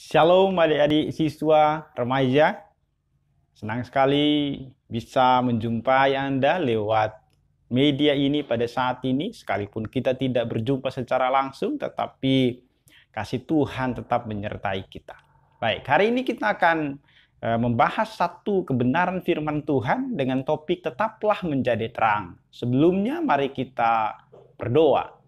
Shalom adik-adik siswa remaja. Senang sekali bisa menjumpai Anda lewat media ini pada saat ini. Sekalipun kita tidak berjumpa secara langsung, tetapi kasih Tuhan tetap menyertai kita. Baik, hari ini kita akan membahas satu kebenaran firman Tuhan dengan topik tetaplah menjadi terang. Sebelumnya mari kita berdoa.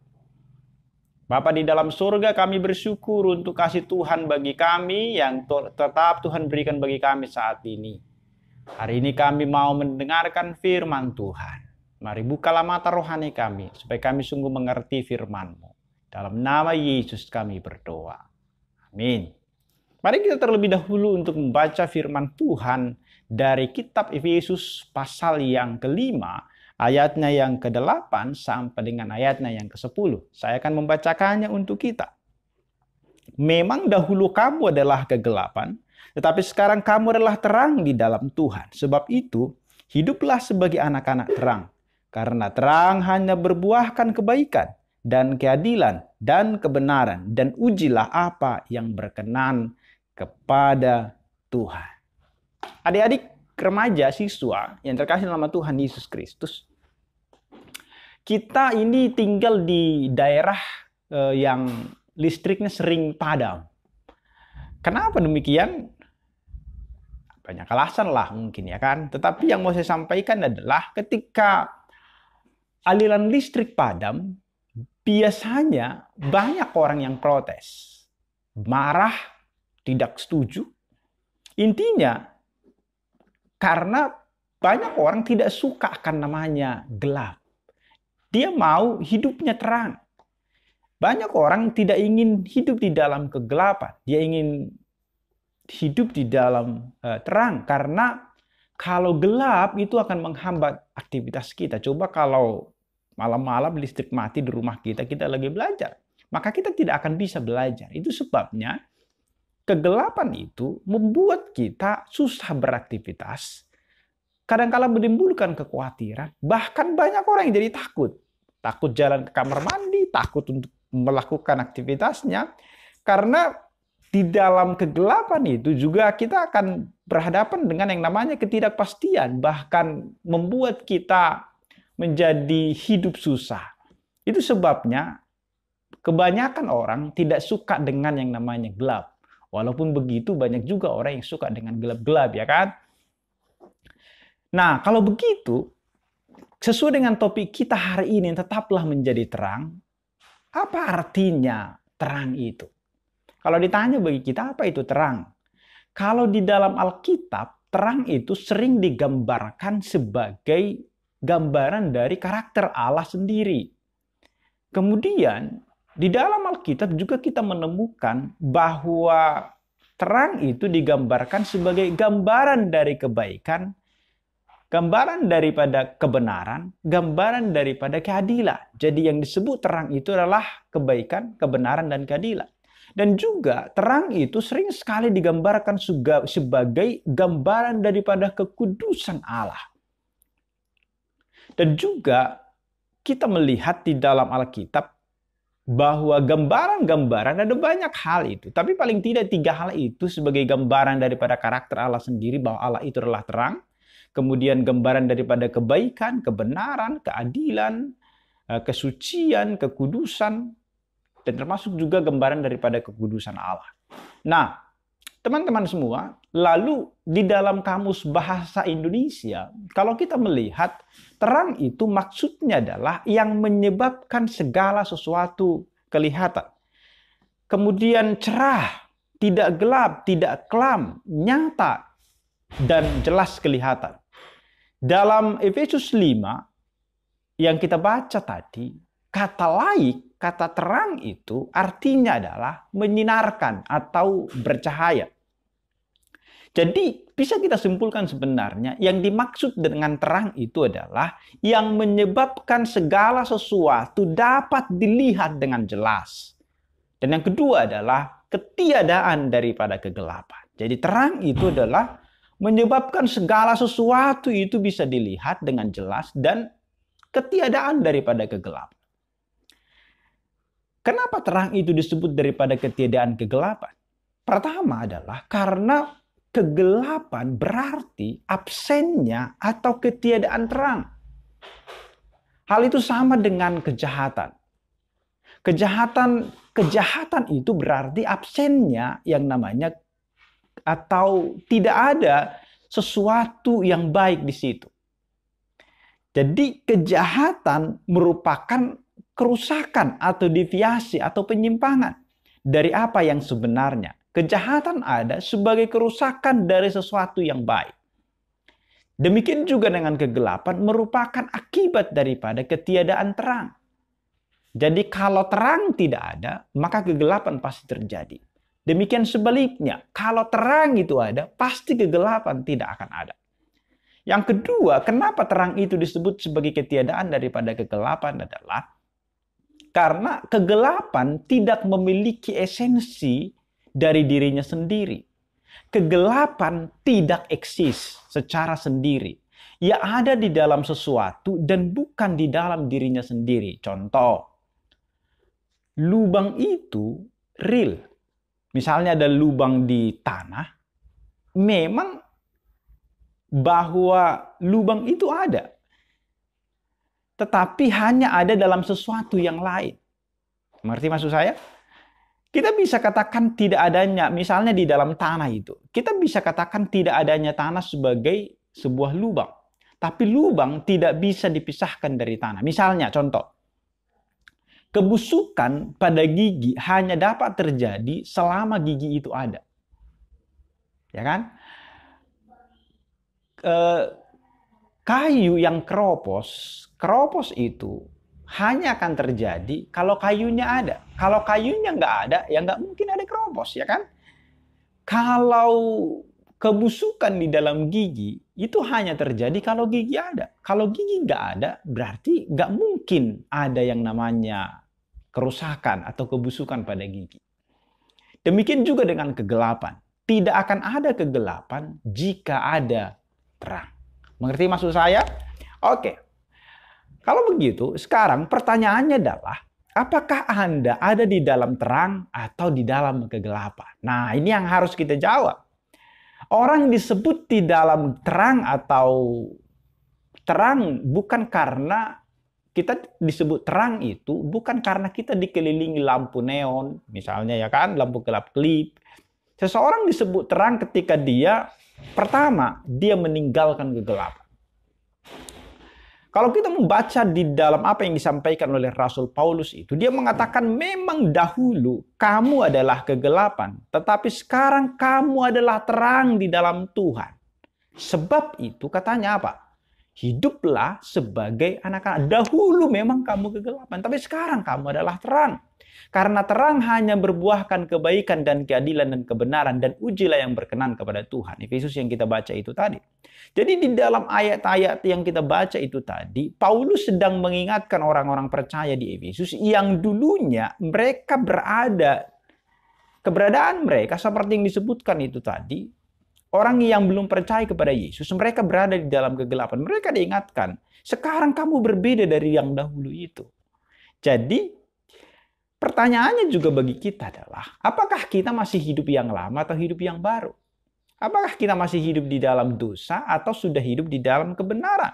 Bapa di dalam surga, kami bersyukur untuk kasih Tuhan bagi kami yang tetap Tuhan berikan bagi kami saat ini. Hari ini kami mau mendengarkan firman Tuhan. Mari bukalah mata rohani kami, supaya kami sungguh mengerti firman-Mu. Dalam nama Yesus kami berdoa. Amin. Mari kita terlebih dahulu untuk membaca firman Tuhan dari kitab Efesus pasal yang kelima, ayatnya yang ke-8 sampai dengan ayatnya yang ke-10. Saya akan membacakannya untuk kita. Memang dahulu kamu adalah kegelapan, tetapi sekarang kamu adalah terang di dalam Tuhan. Sebab itu, hiduplah sebagai anak-anak terang. Karena terang hanya berbuahkan kebaikan dan keadilan dan kebenaran. Dan ujilah apa yang berkenan kepada Tuhan. Adik-adik remaja siswa yang terkasih dalam nama Tuhan Yesus Kristus, kita ini tinggal di daerah yang listriknya sering padam. Kenapa demikian? Banyak alasan lah mungkin ya kan. Tetapi yang mau saya sampaikan adalah ketika aliran listrik padam, biasanya banyak orang yang protes. Marah, tidak setuju. Intinya, karena banyak orang tidak suka akan namanya gelap. Dia mau hidupnya terang. Banyak orang tidak ingin hidup di dalam kegelapan. Dia ingin hidup di dalam terang. Karena kalau gelap itu akan menghambat aktivitas kita. Coba kalau malam-malam listrik mati di rumah kita, kita lagi belajar. Maka kita tidak akan bisa belajar. Itu sebabnya kegelapan itu membuat kita susah beraktivitas. Kadang-kala menimbulkan kekhawatiran, bahkan banyak orang yang jadi takut. Takut jalan ke kamar mandi, takut untuk melakukan aktivitasnya. Karena di dalam kegelapan itu juga kita akan berhadapan dengan yang namanya ketidakpastian. Bahkan membuat kita menjadi hidup susah. Itu sebabnya kebanyakan orang tidak suka dengan yang namanya gelap. Walaupun begitu banyak juga orang yang suka dengan gelap-gelap ya kan. Nah, kalau begitu, sesuai dengan topik kita hari ini, tetaplah menjadi terang. Apa artinya terang itu? Kalau ditanya bagi kita, apa itu terang? Kalau di dalam Alkitab, terang itu sering digambarkan sebagai gambaran dari karakter Allah sendiri. Kemudian, di dalam Alkitab juga kita menemukan bahwa terang itu digambarkan sebagai gambaran dari kebaikan, gambaran daripada kebenaran, gambaran daripada keadilan. Jadi yang disebut terang itu adalah kebaikan, kebenaran, dan keadilan. Dan juga terang itu sering sekali digambarkan sebagai gambaran daripada kekudusan Allah. Dan juga kita melihat di dalam Alkitab bahwa gambaran-gambaran ada banyak hal itu. Tapi paling tidak 3 hal itu sebagai gambaran daripada karakter Allah sendiri, bahwa Allah itu adalah terang. Kemudian gambaran daripada kebaikan, kebenaran, keadilan, kesucian, kekudusan, dan termasuk juga gambaran daripada kekudusan Allah. Nah, teman-teman semua, lalu di dalam kamus bahasa Indonesia, kalau kita melihat terang itu maksudnya adalah yang menyebabkan segala sesuatu kelihatan. Kemudian cerah, tidak gelap, tidak kelam, nyata, dan jelas kelihatan. Dalam Efesus 5 yang kita baca tadi, kata laik, kata terang itu artinya adalah menyinarkan atau bercahaya. Jadi bisa kita simpulkan sebenarnya yang dimaksud dengan terang itu adalah yang menyebabkan segala sesuatu dapat dilihat dengan jelas. Dan yang kedua adalah ketiadaan daripada kegelapan. Jadi terang itu adalah menyebabkan segala sesuatu itu bisa dilihat dengan jelas dan ketiadaan daripada kegelapan. Kenapa terang itu disebut daripada ketiadaan kegelapan? Pertama adalah karena kegelapan berarti absennya atau ketiadaan terang. Hal itu sama dengan kejahatan. Kejahatan itu berarti absennya yang namanya atau tidak ada sesuatu yang baik di situ. Jadi kejahatan merupakan kerusakan atau deviasi atau penyimpangan dari apa yang sebenarnya. Kejahatan ada sebagai kerusakan dari sesuatu yang baik. Demikian juga dengan kegelapan merupakan akibat daripada ketiadaan terang. Jadi kalau terang tidak ada, maka kegelapan pasti terjadi. Demikian sebaliknya, kalau terang itu ada, pasti kegelapan tidak akan ada. Yang kedua, kenapa terang itu disebut sebagai ketiadaan daripada kegelapan adalah karena kegelapan tidak memiliki esensi dari dirinya sendiri. Kegelapan tidak eksis secara sendiri. Ia ada di dalam sesuatu dan bukan di dalam dirinya sendiri. Contoh, lubang itu real. Misalnya ada lubang di tanah, memang bahwa lubang itu ada. Tetapi hanya ada dalam sesuatu yang lain. Mengerti maksud saya? Kita bisa katakan tidak adanya, misalnya di dalam tanah itu. Kita bisa katakan tidak adanya tanah sebagai sebuah lubang. Tapi lubang tidak bisa dipisahkan dari tanah. Misalnya contoh, kebusukan pada gigi hanya dapat terjadi selama gigi itu ada. Ya kan? Kayu yang keropos itu hanya akan terjadi kalau kayunya ada. Kalau kayunya nggak ada, ya nggak mungkin ada keropos, ya kan? Kalau kebusukan di dalam gigi, itu hanya terjadi kalau gigi ada. Kalau gigi nggak ada, berarti nggak mungkin ada yang namanya kerusakan atau kebusukan pada gigi. Demikian juga dengan kegelapan. Tidak akan ada kegelapan jika ada terang. Mengerti maksud saya? Oke. Kalau begitu, sekarang pertanyaannya adalah, apakah Anda ada di dalam terang atau di dalam kegelapan? Nah, ini yang harus kita jawab. Orang disebut di dalam terang atau terang bukan karena kita disebut terang itu bukan karena kita dikelilingi lampu neon, misalnya ya kan, lampu gelap-gelip. Seseorang disebut terang ketika dia pertama, dia meninggalkan kegelapan. Kalau kita membaca di dalam apa yang disampaikan oleh Rasul Paulus itu, dia mengatakan memang dahulu kamu adalah kegelapan, tetapi sekarang kamu adalah terang di dalam Tuhan. Sebab itu katanya apa? Hiduplah sebagai anak-anak. Dahulu memang kamu kegelapan, tapi sekarang kamu adalah terang. Karena terang hanya berbuahkan kebaikan dan keadilan dan kebenaran, dan ujilah yang berkenan kepada Tuhan. Efesus yang kita baca itu tadi. Jadi di dalam ayat-ayat yang kita baca itu tadi, Paulus sedang mengingatkan orang-orang percaya di Efesus yang dulunya mereka keberadaan mereka seperti yang disebutkan itu tadi, orang yang belum percaya kepada Yesus, mereka berada di dalam kegelapan. Mereka diingatkan, sekarang kamu berbeda dari yang dahulu itu. Jadi, pertanyaannya juga bagi kita adalah, apakah kita masih hidup yang lama atau hidup yang baru? Apakah kita masih hidup di dalam dosa atau sudah hidup di dalam kebenaran?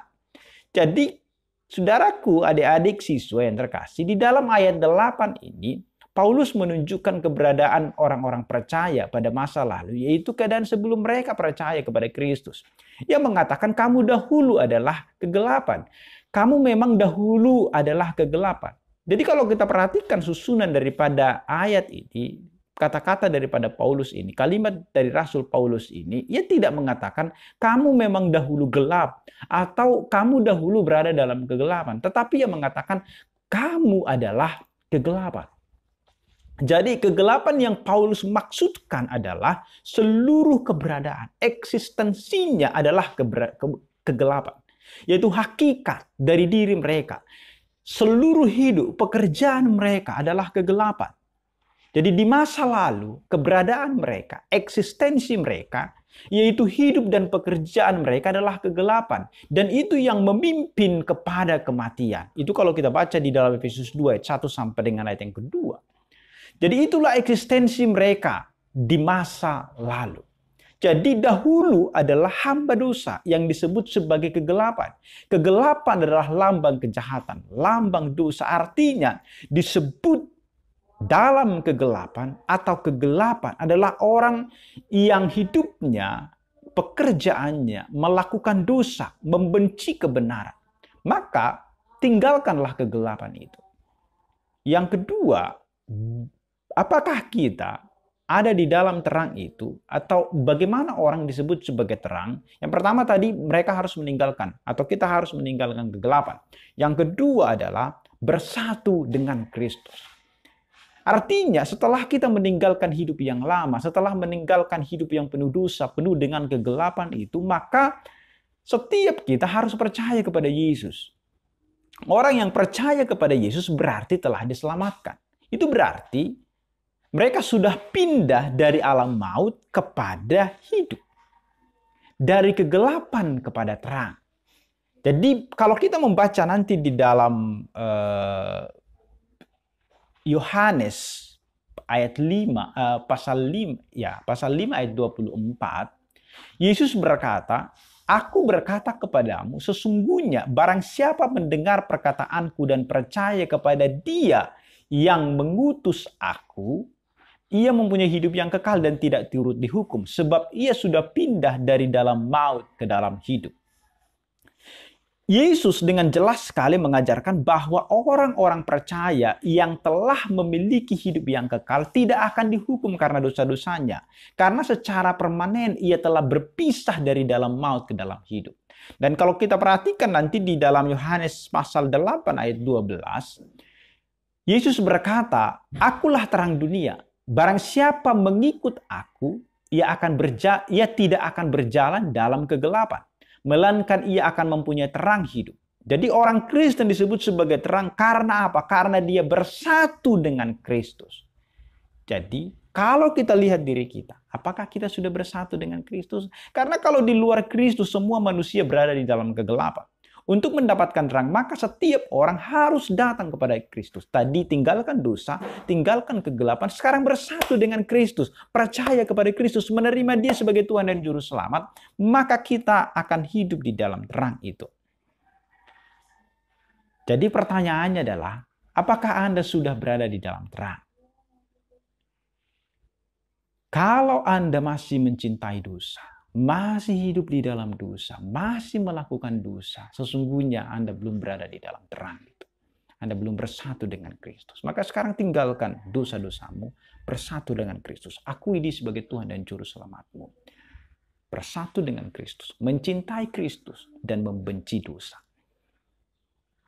Jadi, saudaraku, adik-adik siswa yang terkasih, di dalam ayat 8 ini, Paulus menunjukkan keberadaan orang-orang percaya pada masa lalu, yaitu keadaan sebelum mereka percaya kepada Kristus. Ia mengatakan, kamu dahulu adalah kegelapan. Kamu memang dahulu adalah kegelapan. Jadi kalau kita perhatikan susunan daripada ayat ini, kata-kata daripada Paulus ini, kalimat dari Rasul Paulus ini, ia tidak mengatakan kamu memang dahulu gelap atau kamu dahulu berada dalam kegelapan. Tetapi ia mengatakan kamu adalah kegelapan. Jadi kegelapan yang Paulus maksudkan adalah seluruh keberadaan, eksistensinya adalah kegelapan. Yaitu hakikat dari diri mereka. Seluruh hidup, pekerjaan mereka adalah kegelapan. Jadi di masa lalu, keberadaan mereka, eksistensi mereka, yaitu hidup dan pekerjaan mereka adalah kegelapan. Dan itu yang memimpin kepada kematian. Itu kalau kita baca di dalam Efesus 2 ayat 1 sampai dengan ayat yang kedua. Jadi itulah eksistensi mereka di masa lalu. Jadi dahulu adalah hamba dosa yang disebut sebagai kegelapan. Kegelapan adalah lambang kejahatan, lambang dosa. Artinya disebut dalam kegelapan atau kegelapan adalah orang yang hidupnya, pekerjaannya melakukan dosa, membenci kebenaran. Maka tinggalkanlah kegelapan itu. Yang kedua, apakah kita ada di dalam terang itu, atau bagaimana orang disebut sebagai terang? Yang pertama tadi mereka harus meninggalkan, atau kita harus meninggalkan kegelapan. Yang kedua adalah bersatu dengan Kristus. Artinya setelah kita meninggalkan hidup yang lama, setelah meninggalkan hidup yang penuh dosa, penuh dengan kegelapan itu, maka setiap kita harus percaya kepada Yesus. Orang yang percaya kepada Yesus berarti telah diselamatkan. Itu berarti mereka sudah pindah dari alam maut kepada hidup. Dari kegelapan kepada terang. Jadi kalau kita membaca nanti di dalam Yohanes ayat 5, pasal 5 ayat 24, Yesus berkata, "Aku berkata kepadamu, sesungguhnya barang siapa mendengar perkataanku dan percaya kepada Dia yang mengutus aku, ia mempunyai hidup yang kekal dan tidak turut dihukum, sebab ia sudah pindah dari dalam maut ke dalam hidup." Yesus dengan jelas sekali mengajarkan bahwa orang-orang percaya yang telah memiliki hidup yang kekal tidak akan dihukum karena dosa-dosanya. Karena secara permanen ia telah berpisah dari dalam maut ke dalam hidup. Dan kalau kita perhatikan nanti di dalam Yohanes pasal 8 ayat 12, Yesus berkata, "Akulah terang dunia. Barang siapa mengikut aku, ia tidak akan berjalan dalam kegelapan, melainkan ia akan mempunyai terang hidup." Jadi orang Kristen disebut sebagai terang karena apa? Karena dia bersatu dengan Kristus. Jadi kalau kita lihat diri kita, apakah kita sudah bersatu dengan Kristus? Karena kalau di luar Kristus semua manusia berada di dalam kegelapan. Untuk mendapatkan terang, maka setiap orang harus datang kepada Kristus. Tadi tinggalkan dosa, tinggalkan kegelapan, sekarang bersatu dengan Kristus. Percaya kepada Kristus, menerima Dia sebagai Tuhan dan Juru Selamat, maka kita akan hidup di dalam terang itu. Jadi pertanyaannya adalah, apakah Anda sudah berada di dalam terang? Kalau Anda masih mencintai dosa, masih hidup di dalam dosa, masih melakukan dosa, sesungguhnya Anda belum berada di dalam terang itu. Anda belum bersatu dengan Kristus. Maka sekarang tinggalkan dosa-dosamu, bersatu dengan Kristus. Akui Dia sebagai Tuhan dan Juru Selamatmu. Bersatu dengan Kristus, mencintai Kristus, dan membenci dosa.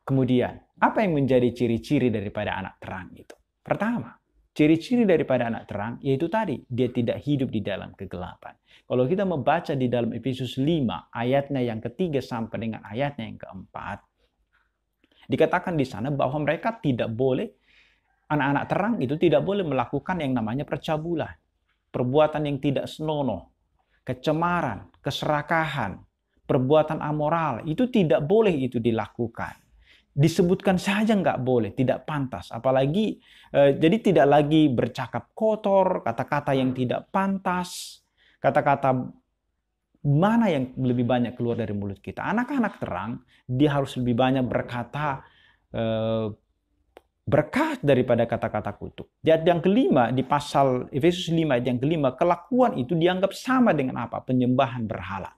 Kemudian, apa yang menjadi ciri-ciri daripada anak terang itu? Pertama, ciri-ciri daripada anak terang yaitu tadi, dia tidak hidup di dalam kegelapan. Kalau kita membaca di dalam Efesus 5 ayatnya yang ketiga sampai dengan ayatnya yang keempat, dikatakan di sana bahwa mereka tidak boleh, anak-anak terang itu tidak boleh melakukan yang namanya percabulan, perbuatan yang tidak senonoh, kecemaran, keserakahan, perbuatan amoral, itu tidak boleh itu dilakukan. Disebutkan saja nggak boleh, tidak pantas. Apalagi, jadi tidak lagi bercakap kotor, kata-kata yang tidak pantas, kata-kata mana yang lebih banyak keluar dari mulut kita. Anak-anak terang, dia harus lebih banyak berkata berkat daripada kata-kata kutuk. Ayat yang kelima, di pasal Efesus 5 ayat yang kelima, kelakuan itu dianggap sama dengan apa? Penyembahan berhala.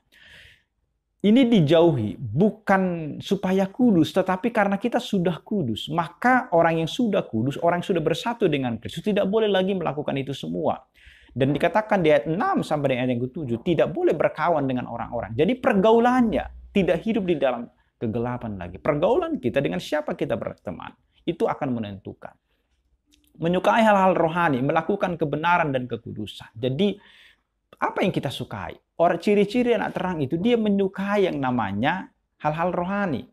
Ini dijauhi bukan supaya kudus, tetapi karena kita sudah kudus. Maka orang yang sudah kudus, orang yang sudah bersatu dengan Kristus, tidak boleh lagi melakukan itu semua. Dan dikatakan di ayat 6 sampai dengan ayat yang ke-7, tidak boleh berkawan dengan orang-orang. Jadi pergaulannya tidak hidup di dalam kegelapan lagi. Pergaulan kita dengan siapa kita berteman, itu akan menentukan. Menyukai hal-hal rohani, melakukan kebenaran dan kekudusan. Jadi apa yang kita sukai? Orang ciri-ciri anak terang itu dia menyukai yang namanya hal-hal rohani.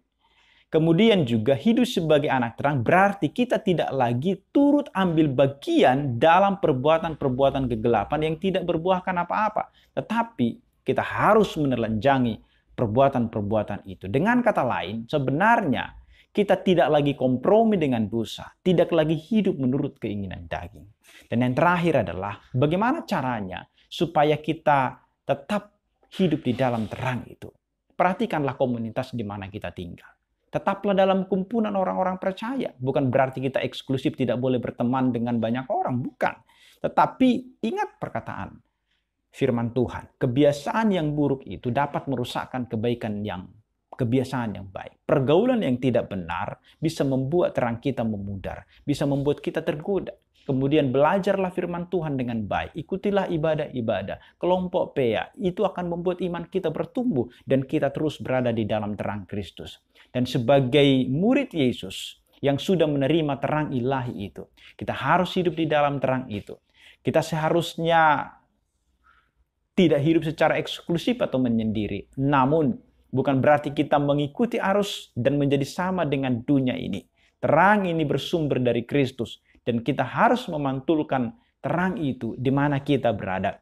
Kemudian juga hidup sebagai anak terang berarti kita tidak lagi turut ambil bagian dalam perbuatan-perbuatan kegelapan yang tidak berbuahkan apa-apa. Tetapi kita harus menelanjangi perbuatan-perbuatan itu. Dengan kata lain, sebenarnya Kita tidak lagi kompromi dengan dosa, tidak lagi hidup menurut keinginan daging. Dan yang terakhir adalah bagaimana caranya supaya kita tetap hidup di dalam terang itu. Perhatikanlah komunitas di mana kita tinggal. Tetaplah dalam kumpulan orang-orang percaya. Bukan berarti kita eksklusif tidak boleh berteman dengan banyak orang, bukan. Tetapi ingat perkataan firman Tuhan, kebiasaan yang buruk itu dapat merusakkan kebiasaan yang baik. Pergaulan yang tidak benar bisa membuat terang kita memudar, bisa membuat kita tergoda. Kemudian belajarlah firman Tuhan dengan baik, ikutilah ibadah-ibadah, kelompok PA, itu akan membuat iman kita bertumbuh dan kita terus berada di dalam terang Kristus. Dan sebagai murid Yesus yang sudah menerima terang ilahi itu, kita harus hidup di dalam terang itu. Kita seharusnya tidak hidup secara eksklusif atau menyendiri. Namun, bukan berarti kita mengikuti arus dan menjadi sama dengan dunia ini. Terang ini bersumber dari Kristus. Dan kita harus memantulkan terang itu di mana kita berada.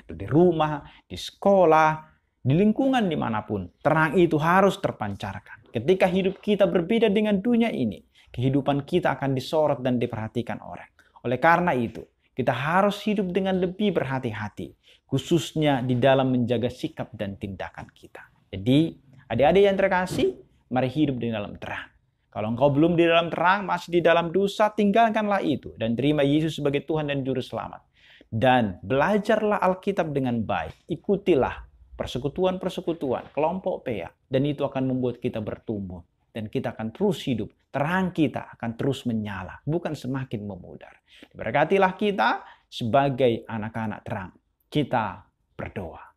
Di rumah, di sekolah, di lingkungan dimanapun. Terang itu harus terpancarkan. Ketika hidup kita berbeda dengan dunia ini, kehidupan kita akan disorot dan diperhatikan orang. Oleh karena itu, kita harus hidup dengan lebih berhati-hati. Khususnya di dalam menjaga sikap dan tindakan kita. Jadi, adik-adik yang terkasih, mari hidup di dalam terang. Kalau engkau belum di dalam terang, masih di dalam dosa, tinggalkanlah itu. Dan terima Yesus sebagai Tuhan dan Juru Selamat. Dan belajarlah Alkitab dengan baik. Ikutilah persekutuan-persekutuan, kelompok PA. Dan itu akan membuat kita bertumbuh. Dan kita akan terus hidup. Terang kita akan terus menyala. Bukan semakin memudar. Diberkatilah kita sebagai anak-anak terang. Kita berdoa.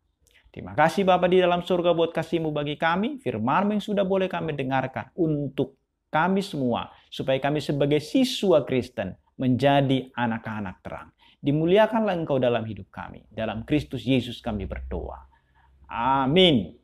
Terima kasih Bapa di dalam surga buat kasih-Mu bagi kami. Firman-Mu yang sudah boleh kami dengarkan untuk kami semua, supaya kami sebagai siswa Kristen menjadi anak-anak terang. Dimuliakanlah Engkau dalam hidup kami. Dalam Kristus Yesus kami berdoa. Amin.